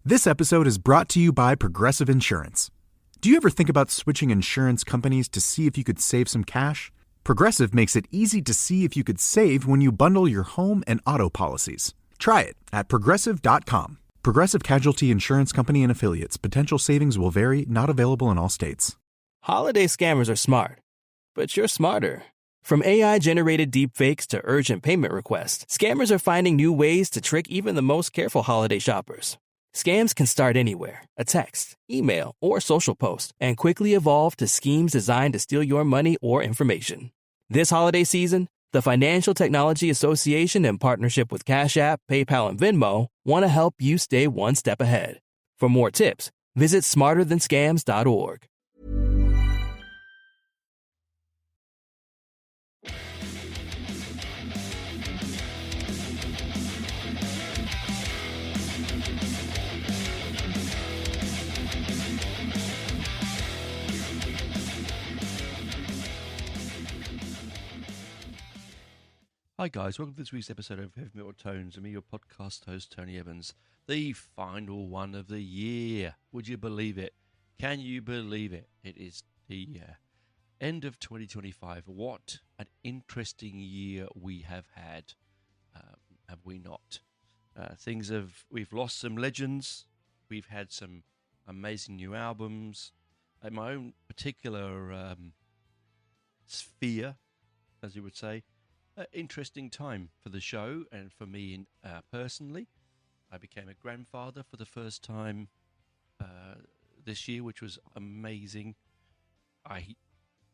This episode is brought to you by Progressive Insurance. Do you ever think about switching insurance companies to see if you could save some cash? Progressive makes it easy to see if you could save when you bundle your home and auto policies. Try it at Progressive.com. Progressive Casualty Insurance Company and Affiliates. Potential savings will vary, not available in all states. Holiday scammers are smart, but you're smarter. From AI-generated deepfakes to urgent payment requests, scammers are finding new ways to trick even the most careful holiday shoppers. Scams can start anywhere, a text, email, or social post, and quickly evolve to schemes designed to steal your money or information. This holiday season, the Financial Technology Association, in partnership with Cash App, PayPal, and Venmo, want to help you stay one step ahead. For more tips, visit smarterthanscams.org. Hi guys, welcome to this week's episode of Heavy Metal Tones and me, your podcast host, Tony Evans. The final one of the year. Would you believe it? Can you believe it? It is the end of 2025. What an interesting year we have had, have we not? We've lost some legends. We've had some amazing new albums. In my own particular sphere, as you would say. Interesting time for the show and for me personally. I became a grandfather for the first time this year, which was amazing. I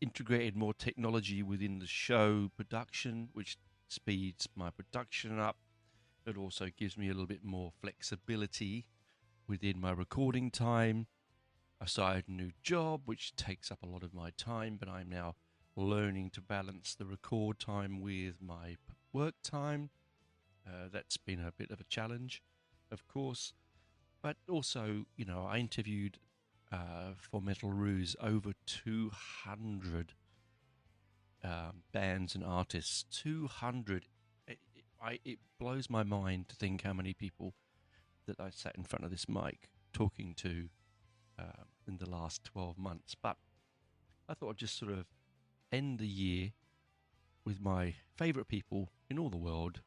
integrated more technology within the show production, which speeds my production up. It also gives me a little bit more flexibility within my recording time. I started a new job, which takes up a lot of my time, but I'm now learning to balance the record time with my work time. That's been a bit of a challenge, of course. But also, I interviewed for Metal Ruse over 200 bands and artists. 200. It blows my mind to think how many people that I sat in front of this mic talking to in the last 12 months. But I thought I'd just sort of end the year with my favourite people in all the world,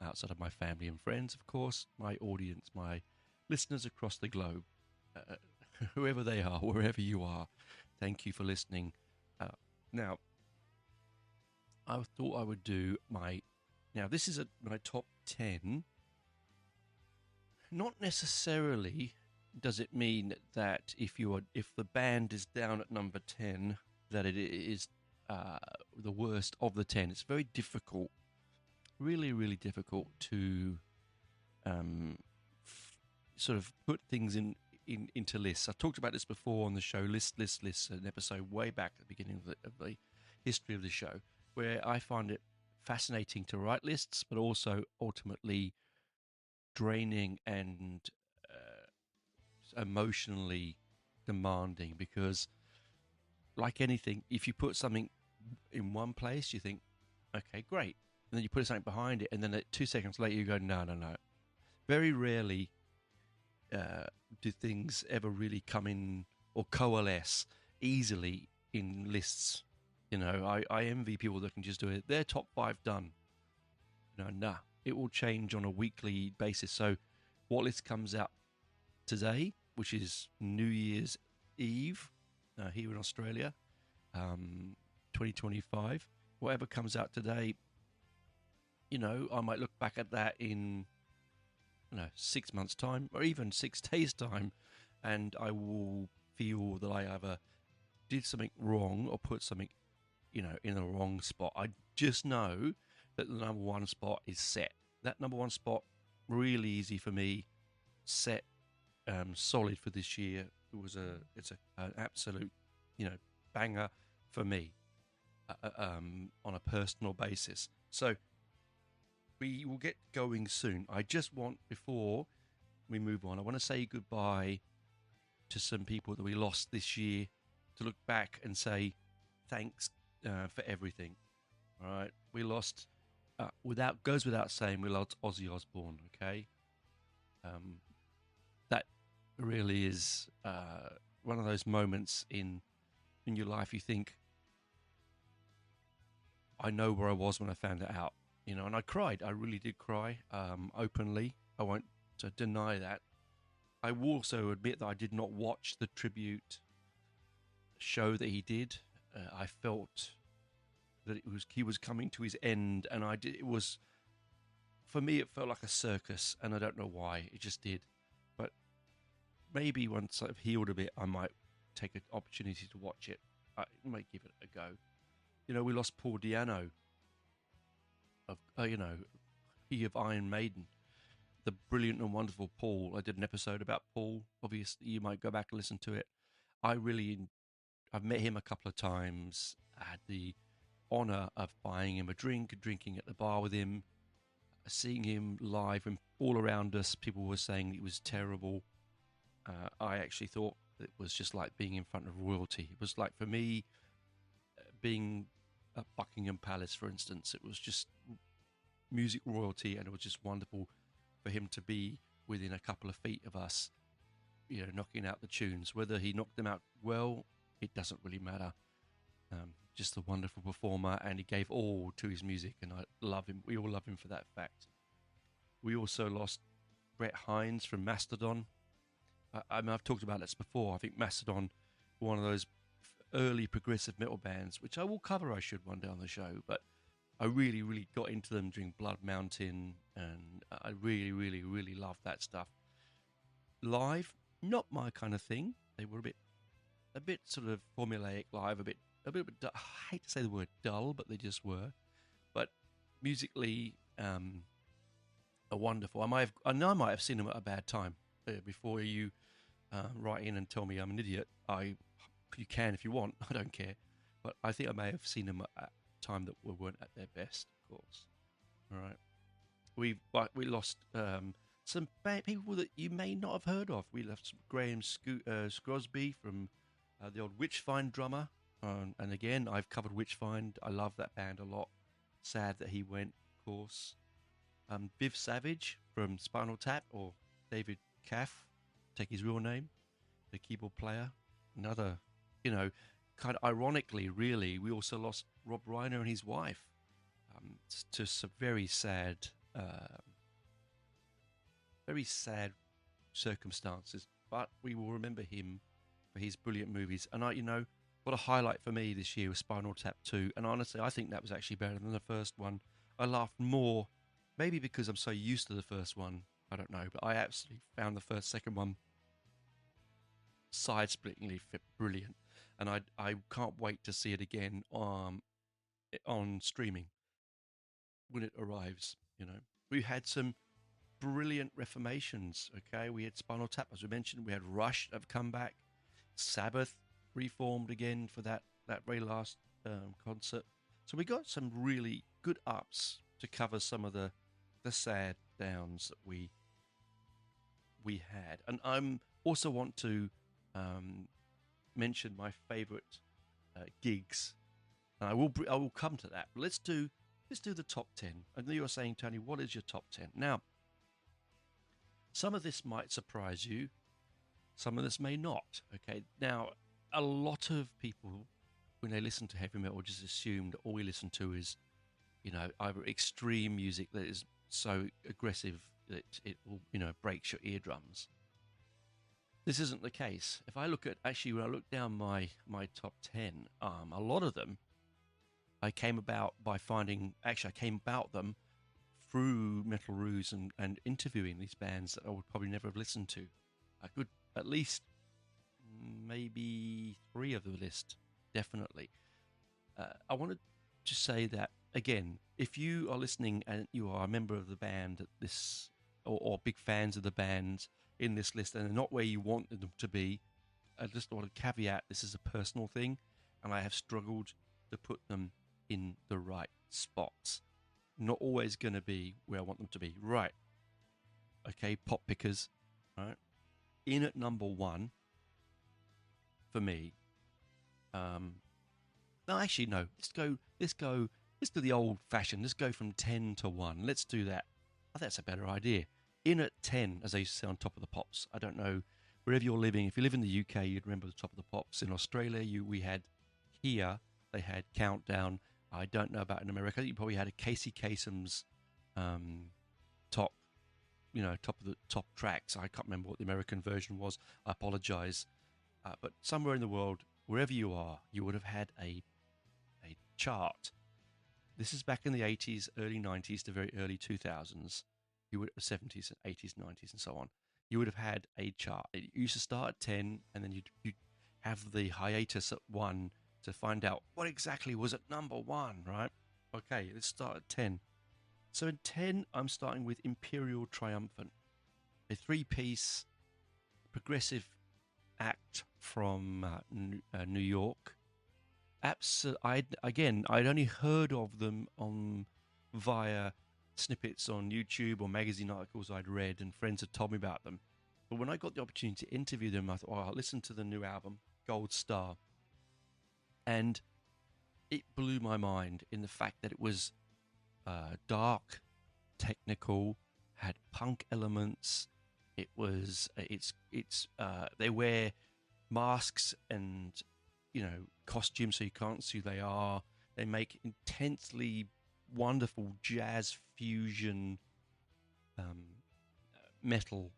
outside of my family and friends, of course, my audience, my listeners across the globe, whoever they are, wherever you are, thank you for listening. Now, I thought I would do this is my top 10. Not necessarily does it mean that if the band is down at number 10, that it is the worst of the 10. It's very difficult, really, really difficult to sort of put things into lists. I talked about this before on the show, lists, an episode way back at the beginning of the history of the show, where I find it fascinating to write lists, but also ultimately draining and emotionally demanding, because like anything, if you put something in one place, you think, okay, great. And then you put something behind it, and then 2 seconds later you go, no. Very rarely do things ever really come in or coalesce easily in lists. I envy people that can just do it. Their top 5 done. It will change on a weekly basis. So what list comes out today, which is New Year's Eve here in Australia, 2025, whatever comes out today, I might look back at that in 6 months time, or even 6 days time, and I will feel that I either did something wrong or put something in the wrong spot. I just know that the number one spot is set. That number one spot, really easy for me, set, solid for this year. It's an absolute banger for me on a personal basis. So we will get going soon. I just want, before we move on, I want to say goodbye to some people that we lost this year, to look back and say thanks for everything. All right, we lost, goes without saying, we lost Ozzy Osbourne. Okay, that It really is one of those moments in your life you think, I know where I was when I found it out, and I cried. I really did cry openly. I won't deny that. I will also admit that I did not watch the tribute show that he did. I felt that he was coming to his end, and it was, for me, it felt like a circus, and I don't know why. It just did. But maybe once I've healed a bit, I might take an opportunity to watch it. I might give it a go. We lost Paul Di'Anno of, he of Iron Maiden, the brilliant and wonderful Paul. I did an episode about Paul. Obviously, you might go back and listen to it. I've met him a couple of times. I had the honor of buying him a drink, drinking at the bar with him, seeing him live, and all around us, people were saying it was terrible. I actually thought it was just like being in front of royalty. It was like, for me, being at Buckingham Palace, for instance, it was just music royalty, and it was just wonderful for him to be within a couple of feet of us, knocking out the tunes. Whether he knocked them out well, it doesn't really matter. Just a wonderful performer, and he gave all to his music, and I love him. We all love him for that fact. We also lost Brett Hines from Mastodon. I've talked about this before. I think Mastodon were one of those early progressive metal bands, which I will cover, I should, one day on the show, but I really, really got into them during Blood Mountain, and I really, really, really loved that stuff. Live, not my kind of thing. They were a bit sort of formulaic live, a bit. I hate to say the word dull, but they just were. But musically, are wonderful. I might have seen them at a bad time. Before you write in and tell me I'm an idiot, you can if you want. I don't care. But I think I may have seen them at a time that weren't at their best, of course. All right. We lost some people that you may not have heard of. We lost Graham Scrosby from the old Witchfind drummer. And again, I've covered Witchfind. I love that band a lot. Sad that he went, of course. Viv Savage from Spinal Tap, or David Caff, take his real name, the keyboard player. Another, kind of ironically, really, we also lost Rob Reiner and his wife to some very sad circumstances. But we will remember him for his brilliant movies. And what a highlight for me this year was Spinal Tap 2. And honestly, I think that was actually better than the first one. I laughed more, maybe because I'm so used to the first one. I don't know, but I absolutely found the second one side-splittingly brilliant. And I can't wait to see it again on streaming when it arrives. We had some brilliant reformations. Okay, we had Spinal Tap, as we mentioned. We had Rush have come back. Sabbath reformed again for that very last concert. So we got some really good ups to cover some of the sad downs that we had. And I also want to mention my favorite gigs. And I will come to that. But let's do the top 10. I know you're saying, Tony, what is your top 10? Now, some of this might surprise you. Some of this may not. Okay. Now, a lot of people, when they listen to heavy metal, just assume that all we listen to is, either extreme music that is so aggressive that it will, breaks your eardrums. This isn't the case. If I look at, actually, when I look down my top 10, a lot of them I came about them through Metal Ruse and interviewing these bands that I would probably never have listened to. I could at least maybe 3 of the list, definitely. I wanted to say that, again, if you are listening and you are a member of the band at this, or big fans of the band in this list, and they're not where you want them to be, I just want to caveat, this is a personal thing, and I have struggled to put them in the right spots. Not always going to be where I want them to be. Right. Okay, pop pickers. Right. In at number 1 for me. No, actually, no. Let's do the old fashioned. Let's go from 10 to 1. Let's do that. I think that's a better idea. In at 10, as I used to say on Top of the Pops. I don't know wherever you're living, if you live in the UK, you'd remember the Top of the Pops. In Australia, they had Countdown. I don't know about in America. You probably had a Casey Kasem's um, top, top of the top tracks. I can't remember what the American version was. I apologize. But somewhere in the world, wherever you are, you would have had a chart. This is back in the 80s, early 90s to very early 2000s. You would 70s, 80s, 90s, and so on. You would have had a chart. It used to start at 10, and then you'd have the hiatus at 1 to find out what exactly was at number 1, right? Okay, let's start at 10. So in 10, I'm starting with Imperial Triumphant, a 3-piece progressive act from New York. I'd only heard of them via snippets on YouTube or magazine articles I'd read, and friends had told me about them. But when I got the opportunity to interview them, I thought, oh, I'll listen to the new album, Gold Star. And it blew my mind in the fact that it was dark, technical, had punk elements. It was they wear masks and costumes so you can't see who they are. They make intensely wonderful jazz fusion metal,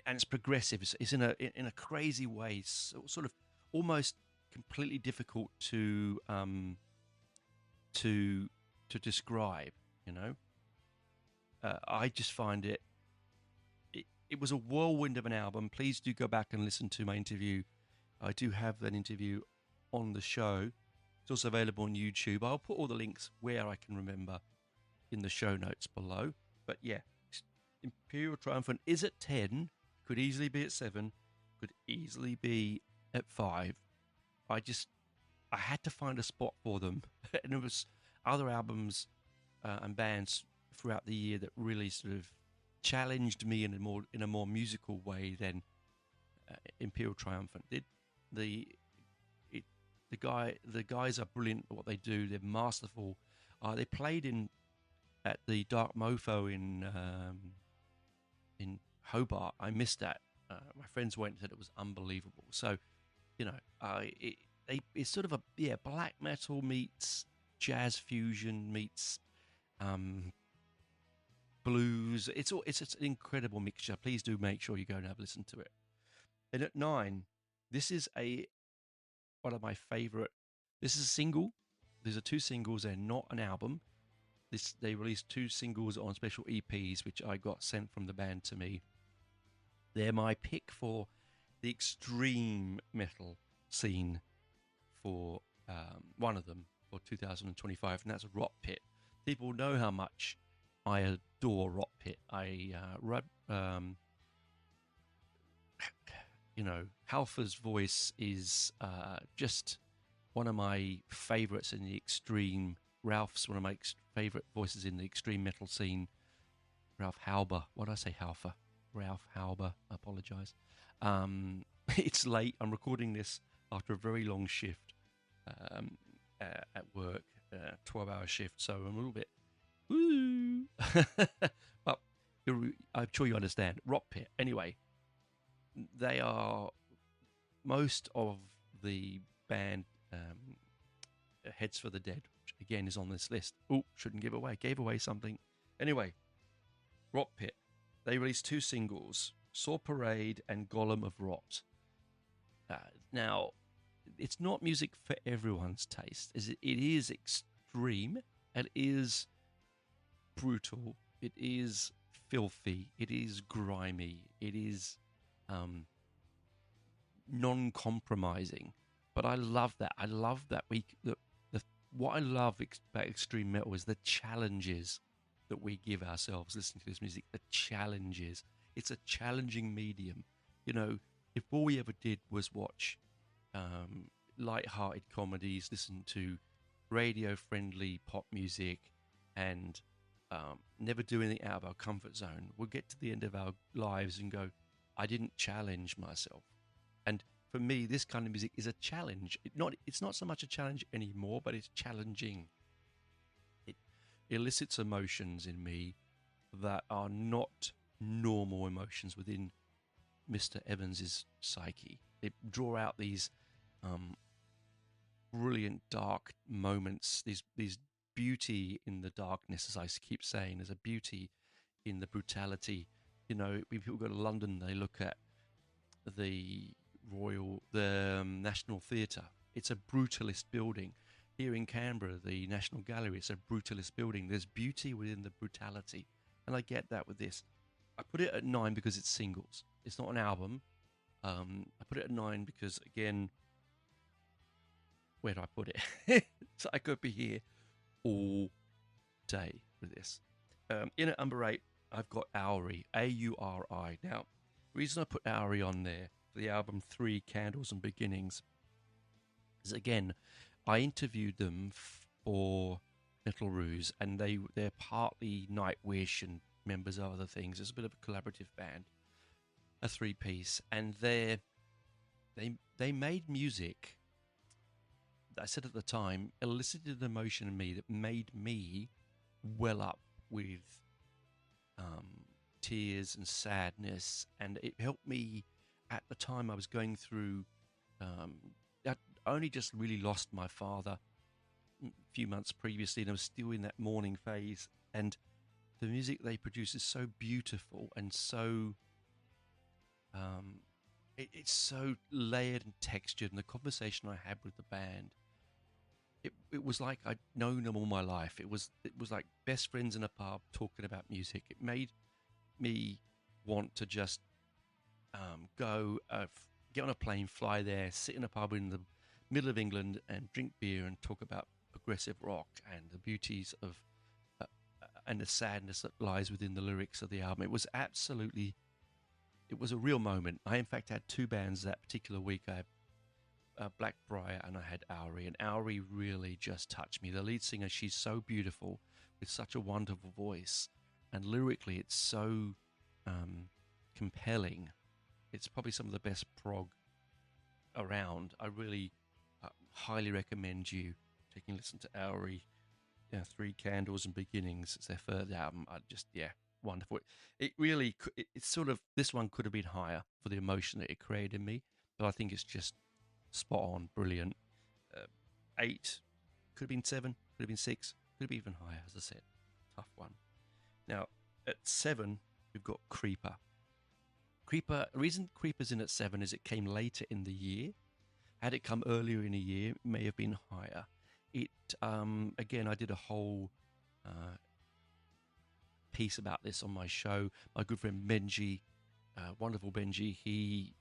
and it's progressive. It's in a crazy way, sort of almost completely difficult to describe. I just find it was a whirlwind of an album. Please do go back and listen to my interview. I do have an interview on the show. It's also available on YouTube. I'll put all the links where I can remember in the show notes below. But yeah, Imperial Triumphant is at 10, could easily be at 7, could easily be at 5. I had to find a spot for them. And there was other albums and bands throughout the year that really sort of challenged me in a more musical way than Imperial Triumphant did. The guys are brilliant at what they do. They're masterful. They played at the Dark Mofo in Hobart. I missed that. My friends went and said it was unbelievable. So, it's sort of a black metal meets jazz fusion meets blues. It's an incredible mixture. Please do make sure you go and have a listen to it. And at 9, this is one of my favorite. This is a single. These are 2 singles. They're not an album. They released 2 singles on special EPs, which I got sent from the band to me. They're my pick for the extreme metal scene for one of them for 2025, and that's Rot Pit. People know how much I adore Rot Pit. Halfa's voice is just one of my favorites in the extreme. Ralph's one of my favorite voices in the extreme metal scene. Ralph Halber. What did I say, Halfa? Ralph Halber. I apologize. It's late. I'm recording this after a very long shift at work, 12-hour shift. So I'm a little bit, woo. But I'm sure you understand. Rot Pit. Anyway, they are most of the band Heads for the Dead, which again is on this list. Oh, shouldn't give away. Gave away something. Anyway, Rot Pit. They released 2 singles, Saw Parade and Golem of Rot. Now, it's not music for everyone's taste. It is extreme. It is brutal. It is filthy. It is grimy. It is non-compromising. But I love that. I love that what I love about extreme metal is the challenges that we give ourselves listening to this music. The challenges. It's a challenging medium. If all we ever did was watch light-hearted comedies, listen to radio-friendly pop music, and never do anything out of our comfort zone, we'll get to the end of our lives and go, I didn't challenge myself. And for me, this kind of music is a challenge. It's not so much a challenge anymore, but it's challenging. It elicits emotions in me that are not normal emotions within Mr. Evans's psyche. They draw out these brilliant dark moments, these beauty in the darkness, as I keep saying. There's a beauty in the brutality. When people go to London, they look at the National Theatre. It's a brutalist building. Here in Canberra, the National Gallery, it's a brutalist building. There's beauty within the brutality, and I get that with this. I put it at 9 because it's singles. It's not an album. I put it at 9 because, again, where do I put it? So I could be here all day with this. In at number 8, I've got Auri, A-U-R-I. Now, the reason I put Auri on there for the album 3 Candles and Beginnings is, again, I interviewed them for Metal Ruse, and they're partly Nightwish and members of other things. It's a bit of a collaborative band, a 3-piece, and they made music that I said at the time elicited an emotion in me that made me well up with tears and sadness, and it helped me at the time I was going through. I only just really lost my father a few months previously, and I was still in that mourning phase. And the music they produce is so beautiful and so it's so layered and textured. And the conversation I had with the band, it was like I'd known them all my life. It was like best friends in a pub talking about music. It made me want to just go get on a plane, fly there, sit in a pub in the middle of England and drink beer and talk about progressive rock and the beauties of and the sadness that lies within the lyrics of the album. It was a real moment. I, in fact, had 2 bands that particular week. I had Blackbriar and I had Auri, and Auri really just touched me. The lead singer, she's so beautiful with such a wonderful voice, and lyrically it's so compelling. It's probably some of the best prog around. I really highly recommend you taking a listen to Auri. 3 Candles and Beginnings. It's their 3rd album. Wonderful. It really, it's sort of, this one could have been higher for the emotion that it created in me, but I think it's just spot on, brilliant. 8, could have been 7, could have been 6, could have been even higher, as I said. Tough one. Now, at 7, we've got Creeper. The reason Creeper's in at 7 is it came later in the year. Had it come earlier in the year, it may have been higher. It, again, I did a whole piece about this on my show. My good friend Benji, wonderful Benji, he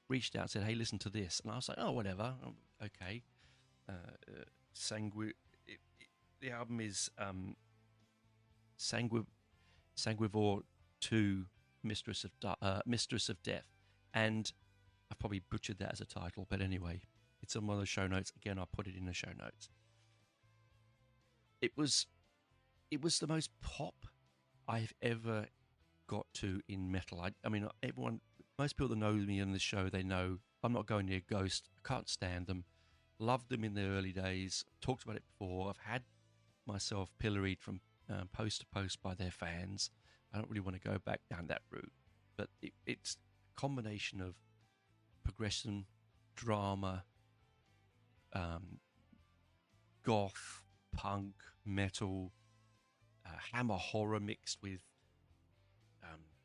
reached out and said, "Hey, listen to this," and I was like, "Oh, whatever, okay." The album is Sanguivore 2, Mistress of Death, and I've probably butchered that as a title, but anyway, it's on one of the show notes. Again, I'll put it in the show notes. It was the most pop I've ever got to in metal. I mean, most people that know me on this show, they know I'm not going near Ghost. I can't stand them. Loved them in their early days. Talked about it before. I've had myself pilloried from post to post by their fans. I don't really want to go back down that route. But it's a combination of progression, drama, goth, punk, metal, hammer horror mixed with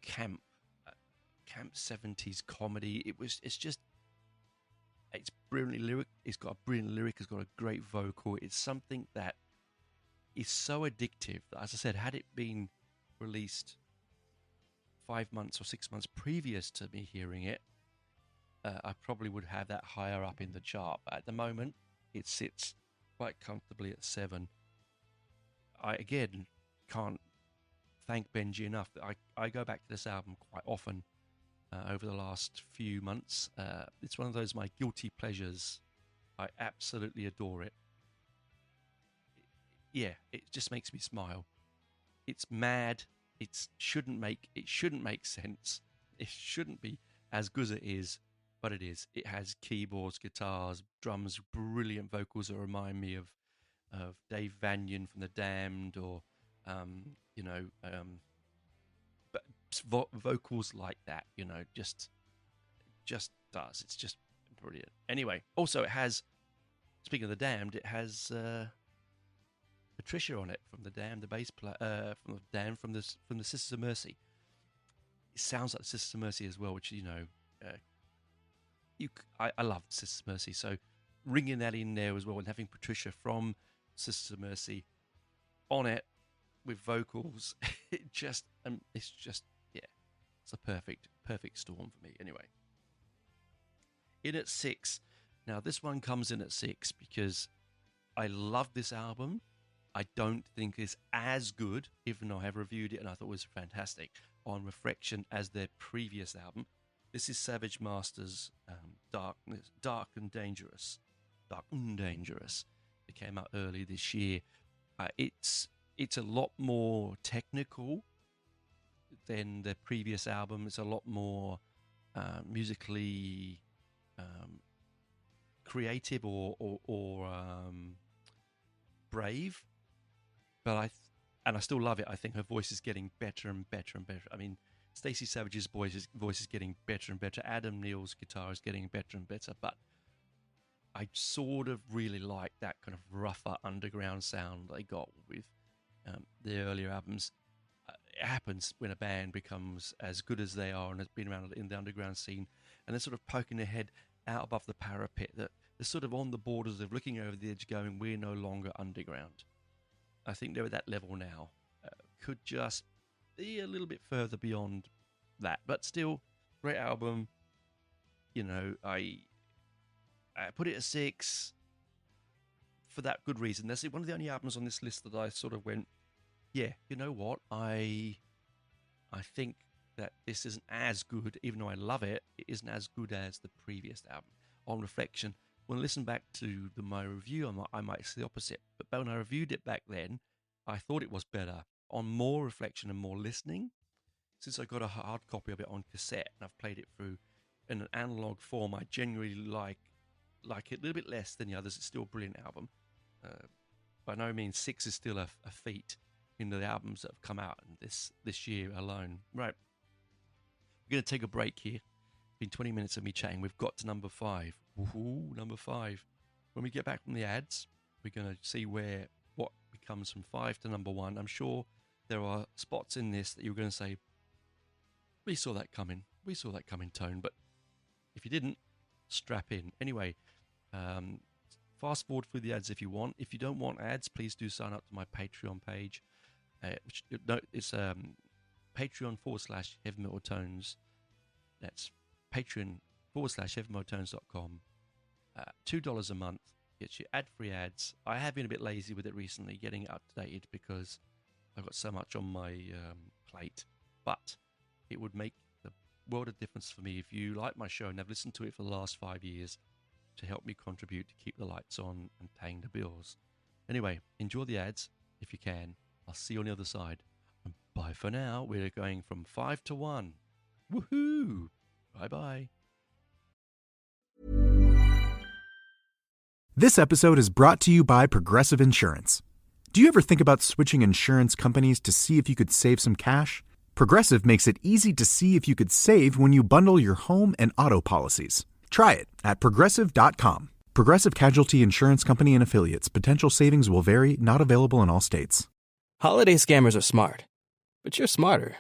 camp 70s comedy. It's brilliantly lyric. It's got a brilliant lyric. It's got a great vocal. It's something that is so addictive that, as I said, had it been released 5 months or 6 months previous to me hearing it, I probably would have that higher up in the chart. But at the moment, it sits quite comfortably at 7. I, again, can't thank Benji enough. I go back to this album quite often over the last few months. It's one of those my guilty pleasures. I absolutely adore it. Yeah, it just makes me smile. It's mad. It shouldn't make sense. It shouldn't be as good as it is, but it is. It has keyboards, guitars, drums, brilliant vocals that remind me of Dave Vanian from The Damned, or but vocals like that, just just does. It's just brilliant. Anyway, also it has, speaking of the Damned, it has Patricia on it from the Damned, the bass player from the Damned, from the Sisters of Mercy. It sounds like the Sisters of Mercy as well, which I love Sisters of Mercy. So ringing that in there as well, and having Patricia from Sisters of Mercy on it with vocals, it's a perfect storm for me. Anyway, in at 6. Now this one comes in at 6 because I love this album. I don't think it's as good, even though I have reviewed it and I thought it was fantastic on Reflection, as their previous album. This is Savage Master's Dark and Dangerous. It came out early this year. It's a lot more technical than their previous album. It's a lot more musically creative or brave. But I still love it. I think her voice is getting better and better and better. I mean, Stacey Savage's voice is getting better and better. Adam Neal's guitar is getting better and better. But I sort of really like that kind of rougher underground sound they got with the earlier albums. It happens when a band becomes as good as they are and has been around in the underground scene, and they're sort of poking their head out above the parapet, that they're sort of on the borders of looking over the edge going, we're no longer underground. I think they're at that level now. Could just be a little bit further beyond that, but still, great album. I put it at 6 for that good reason. That's one of the only albums on this list that I sort of went, yeah, you know what? I think that this isn't as good, even though I love it. It isn't as good as the previous album. On reflection, when I listen back to my review, I might say the opposite. But when I reviewed it back then, I thought it was better. On more reflection and more listening, since I got a hard copy of it on cassette and I've played it through in an analog form, I genuinely like it a little bit less than the others. It's still a brilliant album. By no means 6 is still a feat in the albums that have come out in this year alone. Right. We're going to take a break here. It's been 20 minutes of me chatting. We've got to number 5. Woohoo, number 5. When we get back from the ads, we're going to see what becomes from 5 to number 1. I'm sure there are spots in this that you're going to say, we saw that coming, Tone. But if you didn't, strap in. Anyway, fast forward through the ads if you want. If you don't want ads, please do sign up to my Patreon page. It's Patreon/Heavy Metal Tones. That's Patreon/HeavyMetalTones.com. $2 a month gets you ad-free ads. I have been a bit lazy with it recently, getting it up-to-date because I've got so much on my plate. But it would make the world of difference for me if you like my show and have listened to it for the last 5 years to help me contribute to keep the lights on and paying the bills. Anyway, enjoy the ads if you can. I'll see you on the other side. And bye for now. We're going from 5 to 1. Woohoo! Bye-bye. This episode is brought to you by Progressive Insurance. Do you ever think about switching insurance companies to see if you could save some cash? Progressive makes it easy to see if you could save when you bundle your home and auto policies. Try it at Progressive.com. Progressive Casualty Insurance Company and Affiliates. Potential savings will vary. Not available in all states. Holiday scammers are smart, but you're smarter.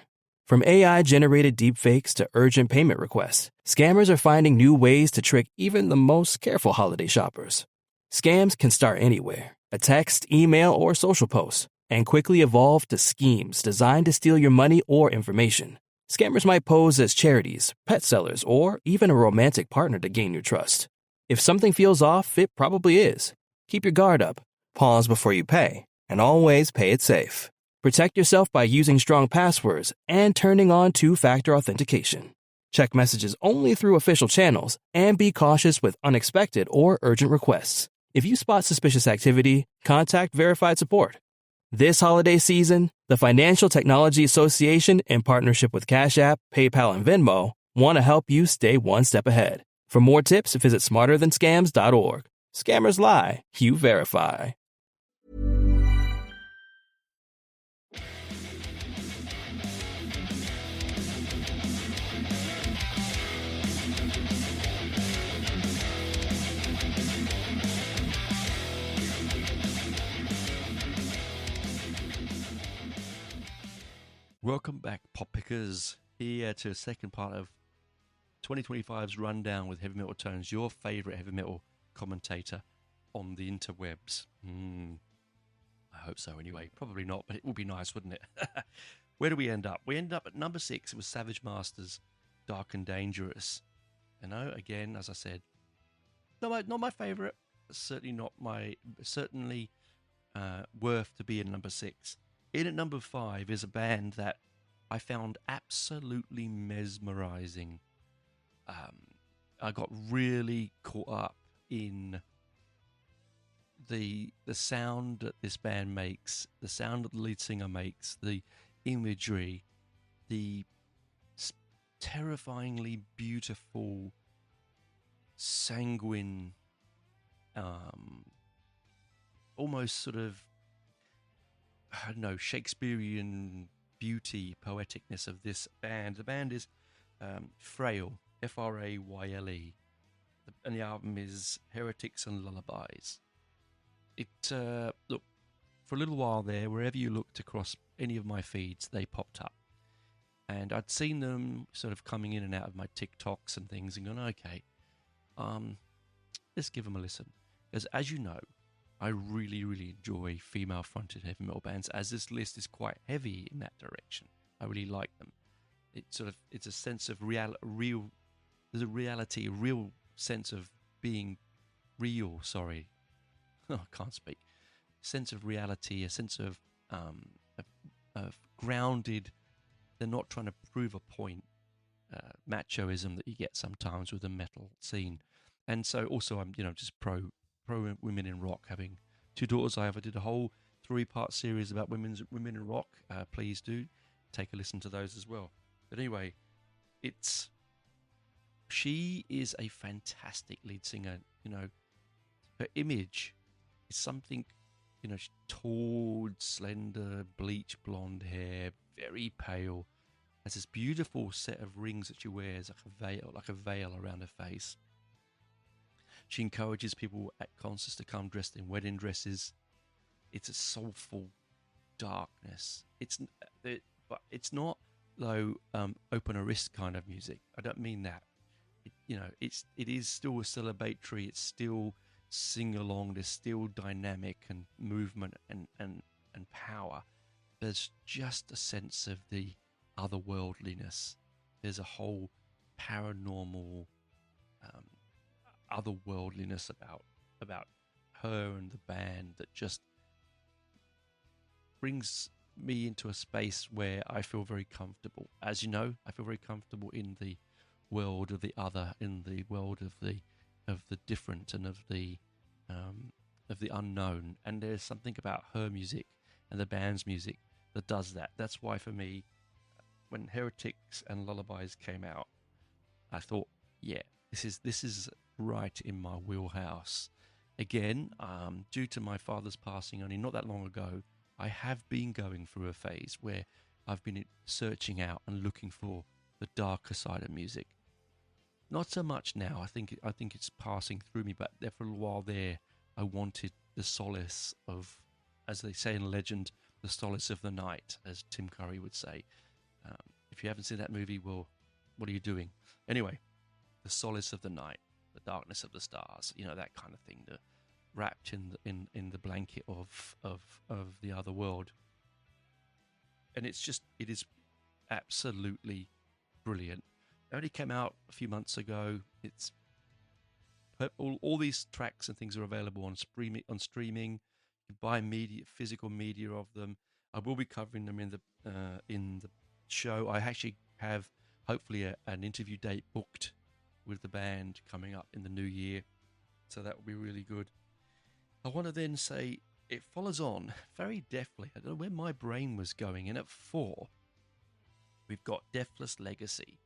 From AI-generated deepfakes to urgent payment requests, scammers are finding new ways to trick even the most careful holiday shoppers. Scams can start anywhere, a text, email, or social post, and quickly evolve to schemes designed to steal your money or information. Scammers might pose as charities, pet sellers, or even a romantic partner to gain your trust. If something feels off, it probably is. Keep your guard up, pause before you pay, and always pay it safe. Protect yourself by using strong passwords and turning on two-factor authentication. Check messages only through official channels and be cautious with unexpected or urgent requests. If you spot suspicious activity, contact verified support. This holiday season, the Financial Technology Association, in partnership with Cash App, PayPal, and Venmo, want to help you stay one step ahead. For more tips, visit smarterthanscams.org. Scammers lie, you verify. Welcome back, pop pickers. Here to a second part of 2025's rundown with Heavy Metal Tones, your favourite heavy metal commentator on the interwebs. I hope so anyway. Probably not, but it would be nice, wouldn't it? Where do we end up? We ended up at number 6. It was Savage Masters, Dark and Dangerous. You know, again, as I said, not my favourite. Certainly worth to be in number 6. In at number 5 is a band that I found absolutely mesmerizing. I got really caught up in the sound that this band makes, the sound that the lead singer makes, the imagery, the terrifyingly beautiful, sanguine, almost sort of, I don't know, Shakespearean beauty, poeticness of this band. The band is Frayle, Frayle, and the album is Heretics and Lullabies. Look, for a little while there, wherever you looked across any of my feeds, they popped up. And I'd seen them sort of coming in and out of my TikToks and things and gone, okay, let's give them a listen. Because as you know, I really, really enjoy female-fronted heavy metal bands, as this list is quite heavy in that direction. I really like them. It's a sense of there's a reality, a real sense of being real, sorry. I can't speak. Sense of reality, a sense of grounded. They're not trying to prove a point. Machoism that you get sometimes with the metal scene, and so also I'm just pro women in rock. Having 2 daughters, I did a whole 3-part series about women in rock. Please do take a listen to those as well. But anyway, she is a fantastic lead singer. Her image is something, she's tall, slender, bleach blonde hair, very pale, has this beautiful set of rings that she wears, like a veil around her face. She encourages people at concerts to come dressed in wedding dresses. It's a soulful darkness. But it's not though open a wrist kind of music. I don't mean that. It is still a celebratory. It's still sing along. There's still dynamic and movement and power. There's just a sense of the otherworldliness. There's a whole paranormal otherworldliness about her and the band that just brings me into a space where I feel very comfortable. As you know, I feel very comfortable in the world of the other, in the world of the different and of the unknown. And there's something about her music and the band's music that does that. That's why for me, when Heretics and Lullabies came out, I thought, yeah, this is right in my wheelhouse. Again, due to my father's passing only not that long ago, I have been going through a phase where I've been searching out and looking for the darker side of music. Not so much now. I think it's passing through me, but there for a little while there, I wanted the solace of, as they say in legend, the solace of the night, as Tim Curry would say. If you haven't seen that movie, well, what are you doing? Anyway, the solace of the night, the darkness of the stars, that kind of thing. Wrapped in the blanket of the other world, and it is absolutely brilliant. It only came out a few months ago. It's all these tracks and things are available on streaming. You can buy physical media of them. I will be covering them in the show. I actually have hopefully an interview date booked with the band coming up in the new year, so that will be really good. I want to then say it follows on very deftly. I don't know where my brain was going. And at 4, we've got Deathless Legacy.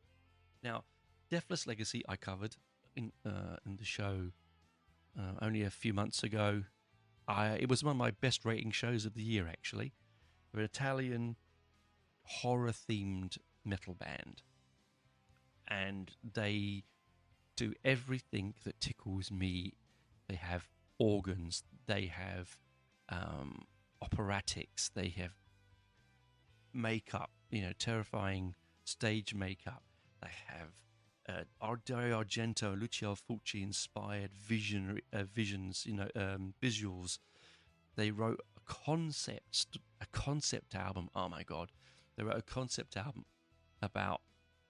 Now, Deathless Legacy I covered in the show only a few months ago. It was one of my best rating shows of the year, actually. They're an Italian horror-themed metal band. And they do everything that tickles me. They have organs, they have operatics, they have makeup, terrifying stage makeup. They have Dario Argento, Lucio Fulci inspired visions, visuals. They wrote a concept album. Oh my God, they wrote a concept album about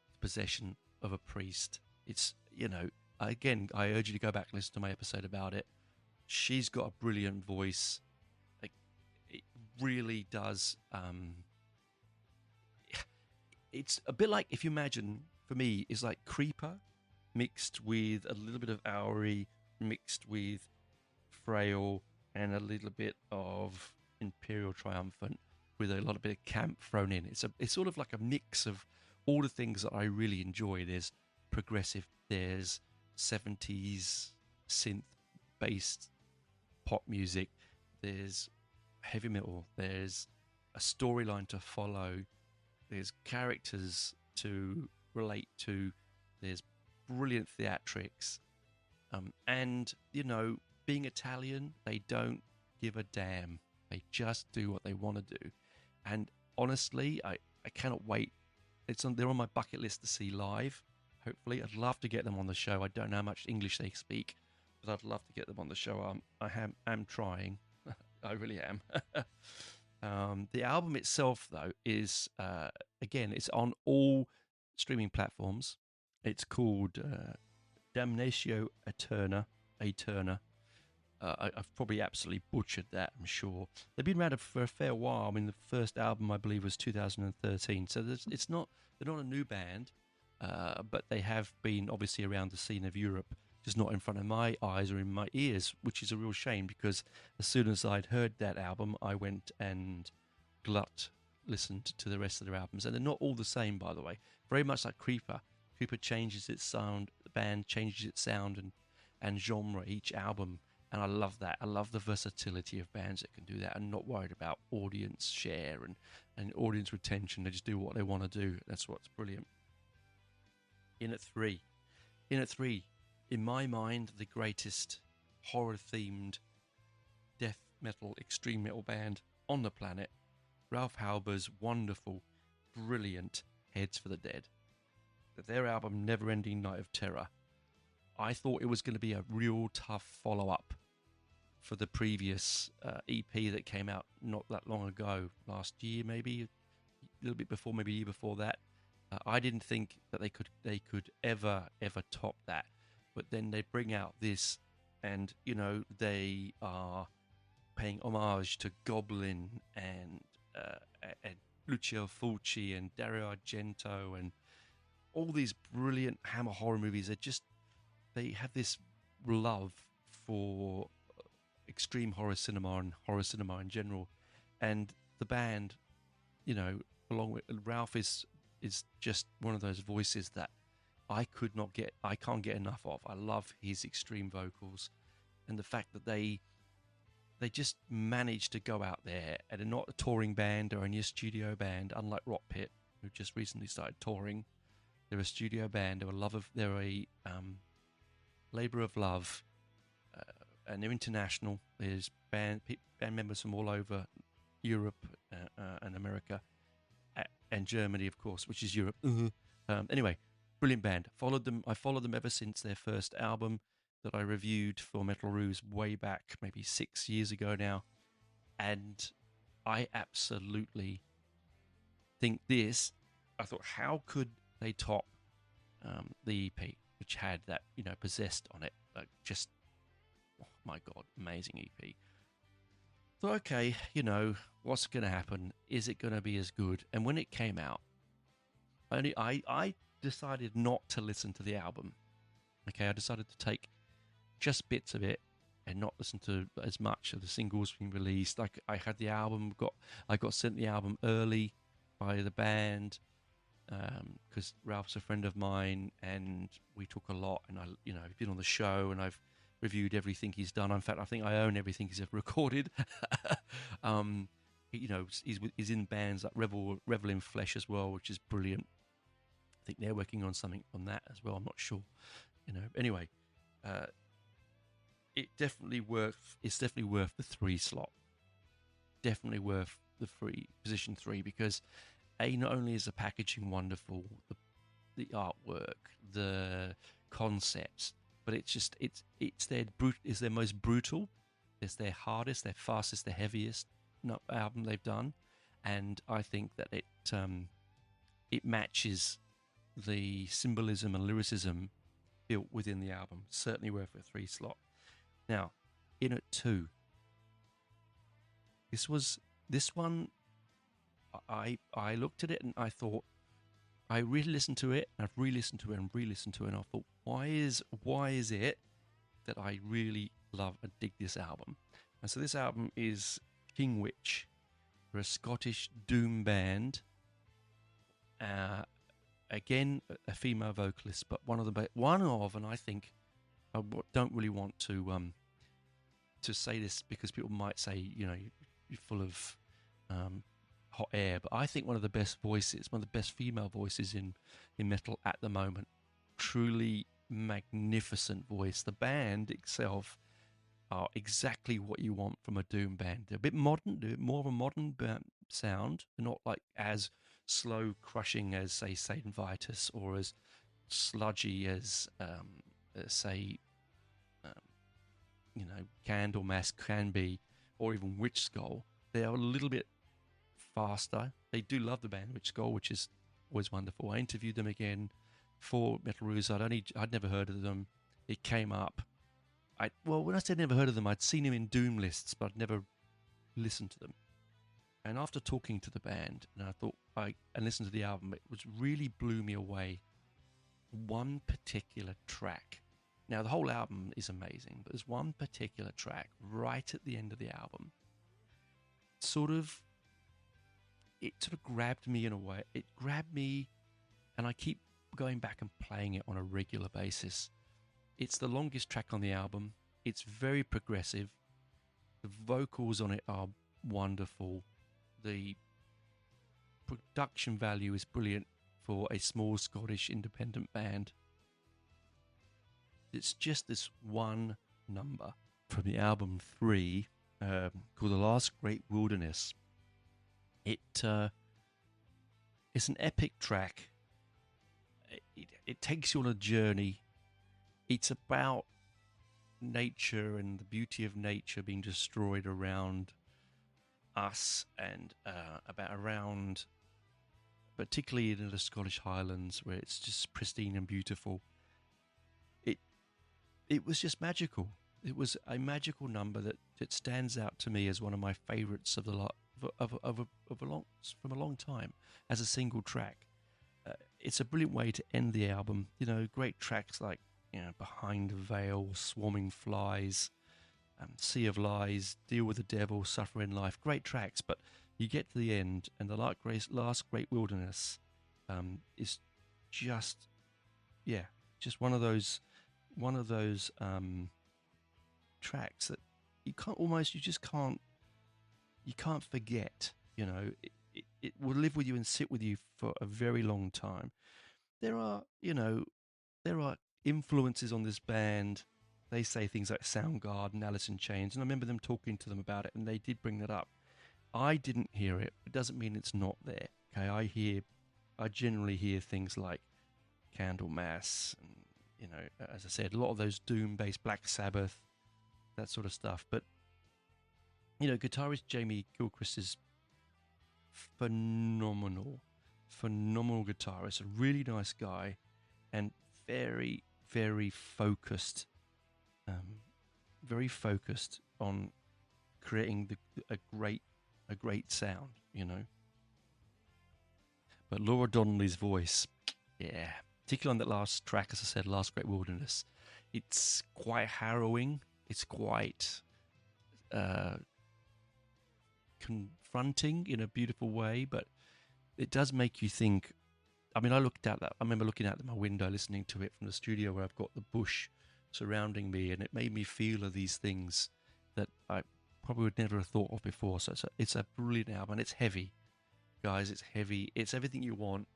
the possession of a priest. It's again, I urge you to go back and listen to my episode about it. She's got a brilliant voice. Like, it really does. It's a bit like, if you imagine, for me, it's like Creeper mixed with a little bit of Owry, mixed with Frail, and a little bit of Imperial Triumphant, with a lot of bit of camp thrown in. It's sort of like a mix of all the things that I really enjoy. There's progressive, there's 70s synth based pop music, there's heavy metal, there's a storyline to follow, there's characters to relate to, there's brilliant theatrics, and being Italian, they don't give a damn. They just do what they want to do. And honestly, I cannot wait. They're on my bucket list to see live. Hopefully, I'd love to get them on the show. I don't know how much English they speak, but I'd love to get them on the show. I am trying. I really am. The album itself, though, is again, it's on all streaming platforms. It's called Damnatio Eterna. I've probably absolutely butchered that, I'm sure. They've been around for a fair while. I mean, the first album, I believe, was 2013. So they're not a new band, but they have been obviously around the scene of Europe, just not in front of my eyes or in my ears, which is a real shame, because as soon as I'd heard that album, I went and listened to the rest of their albums. And they're not all the same, by the way. Very much like Creeper. Creeper changes its sound, the band changes its sound and genre each album. And I love that. I love the versatility of bands that can do that and not worried about audience share and audience retention. They just do what they want to do. That's what's brilliant. In at three, in my mind, the greatest horror-themed death metal, extreme metal band on the planet, Ralph Halber's wonderful, brilliant Heads for the Dead. Their album, Never-Ending Night of Terror. I thought it was going to be a real tough follow-up for the previous EP that came out not that long ago, last year maybe, a little bit before, maybe a year before that. I didn't think that they could ever top that, but then they bring out this, and they are paying homage to Goblin and Lucio Fulci and Dario Argento and all these brilliant Hammer horror movies. They have this love for extreme horror cinema and horror cinema in general. And the band, along with Ralph, is just one of those voices that I can't get enough of. I love his extreme vocals, and the fact that they just manage to go out there, and they're not a touring band or a studio band, unlike Rock Pit, who just recently started touring. They're a studio band. They're a labour of love, and they're international. There's band members from all over Europe and America, and Germany, of course, which is Europe. Anyway, brilliant band. I followed them ever since their first album that I reviewed for Metal Ruse way back, maybe 6 years ago now, and I absolutely think this. I thought, how could they top the EP, which had that Possessed on it? Just, oh my God, amazing EP. So okay, what's going to happen? Is it going to be as good? And when it came out, I decided not to listen to the album. Okay, I decided to take just bits of it and not listen to as much of the singles being released. Like, I had the album, I got sent the album early by the band, because Ralph's a friend of mine and we talk a lot, and I've been on the show and I've reviewed everything he's done. In fact, I think I own everything he's ever recorded. He's in bands like Revel in Flesh as well, which is brilliant. I think they're working on something on that as well. I'm not sure. Anyway, it's definitely worth the 3 slot. Definitely worth the position 3, because not only is the packaging wonderful, the artwork, the concepts, but it's their most brutal, it's their hardest, their fastest, their heaviest album they've done, and I think that it matches the symbolism and lyricism built within the album. Certainly worth a 3 slot. Now, in at 2, this one. I looked at it and I thought, I really listened to it. I've re-listened to it and re-listened to it, and I thought, why is it that I really love and dig this album? And so this album is King Witch. They're a Scottish doom band. Again, a female vocalist, but and I think I don't really want to say this because people might say, you're full of hot air, but I think one of the best voices, one of the best female voices in metal at the moment. Truly magnificent voice. The band itself are exactly what you want from a doom band. They're a bit modern, they're more of a modern sound. They're not like as slow crushing as, say, Satan Vitus, or as sludgy as say Candlemass can be, or even Witch Skull. They are a little bit faster. They do love the band Witch Skull, which is always wonderful. I interviewed them again for Metal Ruse. I'd never heard of them. It came up. When I said never heard of them, I'd seen them in Doom lists, but I'd never listened to them. And after talking to the band, and and listened to the album, it really blew me away. One particular track. Now the whole album is amazing, but there's one particular track right at the end of the album. It sort of grabbed me in a way. It grabbed me, and I keep going back and playing it on a regular basis. It's the longest track on the album. It's very progressive. The vocals on it are wonderful. The production value is brilliant for a small Scottish independent band. It's just this one number from the album 3 called The Last Great Wilderness. It's an epic track. It takes you on a journey. It's about nature and the beauty of nature being destroyed around us, and around, particularly in the Scottish Highlands, where it's just pristine and beautiful. It was just magical. It was a magical number that stands out to me as one of my favourites of from a long time as a single track. It's a brilliant way to end the album. Great tracks like Behind the Veil, Swarming Flies, Sea of Lies, Deal with the Devil, Suffer in Life. Great tracks, but you get to the end, and the Last Great Wilderness is just one of those tracks that you can't forget. It will live with you and sit with you for a very long time. There are influences on this band. They say things like Soundgarden, Alice in Chains, and I remember them talking to them about it, and they did bring that up. I didn't hear it. It doesn't mean it's not there. Okay, I generally hear things like Candlemass, and as I said, a lot of those doom-based Black Sabbath, that sort of stuff. But guitarist Jamie Gilchrist is phenomenal guitarist, a really nice guy, and very, very focused on creating a great sound, But Laura Donnelly's voice, particularly on that last track, as I said, Last Great Wilderness, it's quite harrowing. It's quite confronting in a beautiful way, but it does make you think. I mean, I remember looking out my window, listening to it from the studio where I've got the bush surrounding me, and it made me feel of these things that I probably would never have thought of before. So it's a brilliant album, and it's heavy, guys. It's heavy. It's everything you want.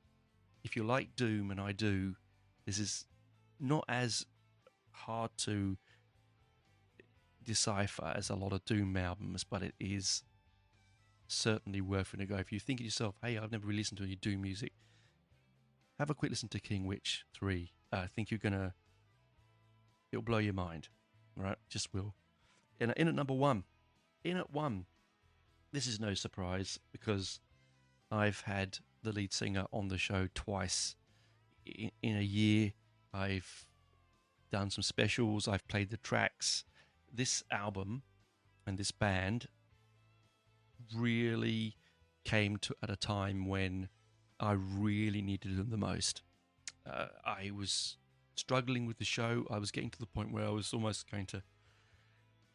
If you like Doom, and I do, this is not as hard to decipher as a lot of Doom albums, but it is certainly worth it a go. If you think to yourself, hey, I've never really listened to any doom music, have a quick listen to King Witch 3. I think it'll blow your mind, right? Just will. In at number one, this is no surprise because I've had the lead singer on the show twice in a year. I've done some specials. I've played the tracks. This album and this band really came to at a time when I really needed them the most. I was struggling with the show. I was getting to the point where I was almost going to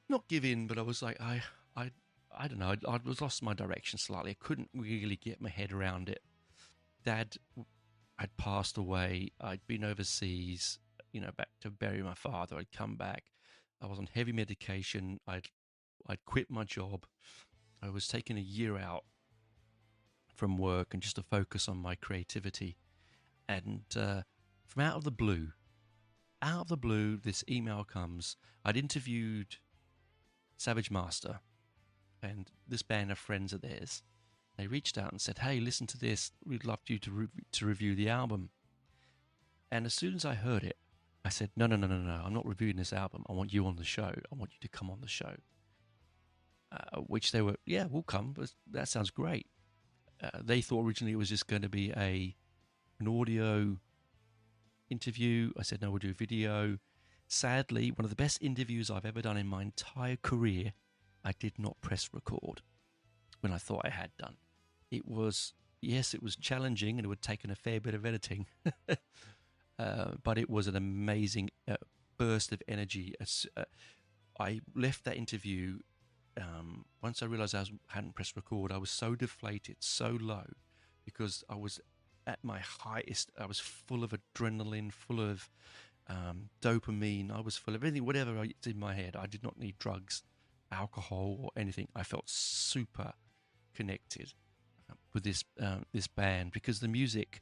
not give in, but I was like, I don't know. I was lost my direction slightly. I couldn't really get my head around it. Dad had passed away. I'd been overseas, back to bury my father. I'd come back. I was on heavy medication. I'd quit my job. I was taking a year out from work and just to focus on my creativity. And from out of the blue, this email comes. I'd interviewed Savage Master, and this band are friends of theirs. They reached out and said, "Hey, listen to this. We'd love you to review the album." And as soon as I heard it, I said, No. I'm not reviewing this album. I want you on the show. I want you to come on the show." Which they were, yeah, we'll come. But that sounds great. They thought originally it was just going to be an audio interview. I said, no, we'll do a video. Sadly, one of the best interviews I've ever done in my entire career, I did not press record when I thought I had done. It was challenging and it would take a fair bit of editing. But it was an amazing burst of energy. I left that interview, once I realized I hadn't pressed record, I was so deflated, so low, because I was at my highest. I was full of adrenaline, full of dopamine. I was full of anything, whatever was in my head. I did not need drugs, alcohol, or anything. I felt super connected with this band because the music